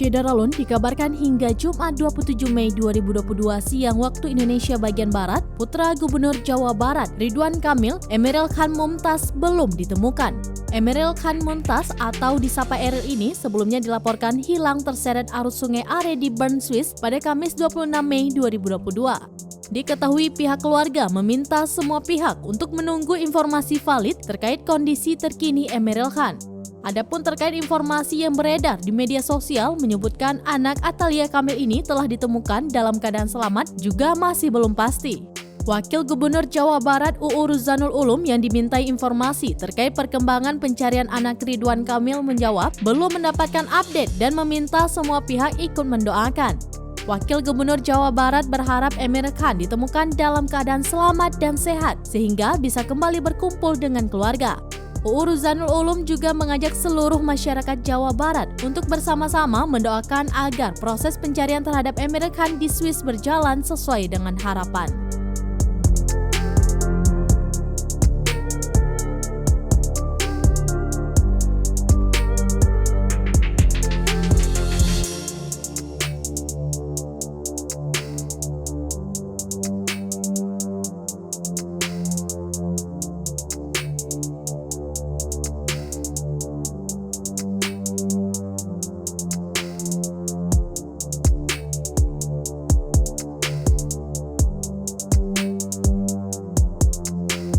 Syederalun dikabarkan hingga Jumat 27 Mei 2022 siang waktu Indonesia bagian Barat, putra Gubernur Jawa Barat Ridwan Kamil, Emeril Khan Mumtaz belum ditemukan. Emeril Khan Mumtaz atau disapa Eril ini sebelumnya dilaporkan hilang terseret arus sungai Are di Bern, Swiss pada Kamis 26 Mei 2022. Diketahui pihak keluarga meminta semua pihak untuk menunggu informasi valid terkait kondisi terkini Emeril Khan. Adapun terkait informasi yang beredar di media sosial menyebutkan anak Atalia Kamil ini telah ditemukan dalam keadaan selamat juga masih belum pasti. Wakil Gubernur Jawa Barat UU Ruzanul Ulum yang dimintai informasi terkait perkembangan pencarian anak Ridwan Kamil menjawab belum mendapatkan update dan meminta semua pihak ikut mendoakan. Wakil Gubernur Jawa Barat berharap Emeril Khan ditemukan dalam keadaan selamat dan sehat sehingga bisa kembali berkumpul dengan keluarga. UU Ruzanul Ulum juga mengajak seluruh masyarakat Jawa Barat untuk bersama-sama mendoakan agar proses pencarian terhadap Emeril Khan di Swiss berjalan sesuai dengan harapan.